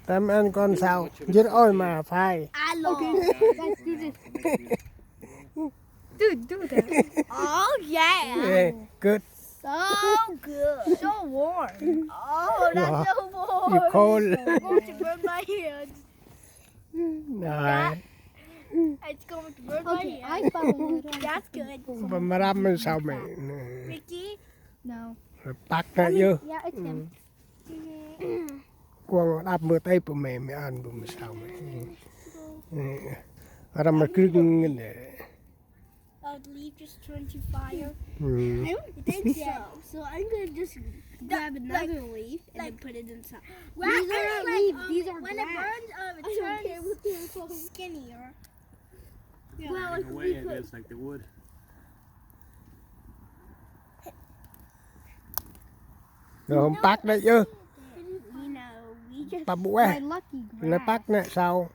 Tạm ăn con sao. Giết ôi mà phải. Okay, guys, do this. Dude, do that. Oh yeah. Yeah, good. So good. So warm. Oh, that's Wow. so warm. You cold. It's going to burn my hands. Rồi. It's going to burn my Okay, hands. I found it. That's good. Và mà đâm lên sao mày. Ricky. No. Rồi bắt ra vô. Yeah, it's him. Quăng đập mưa tay của mày mày ăn bùm sao mày. Và mà cứ ngưng để. Leaf just turned to fire. Ừ. I don't think so. So I'm gonna just grab another leaf and then put it inside. Well, These are not leaves, these are when grass. it burns, it I don't care what they're called. turns skinnier. In Well, a way, it is like the wood. Rồi không bắt đấy chứ. You know, we just Bà bụi. My lucky Nó grass. bắt nè sau.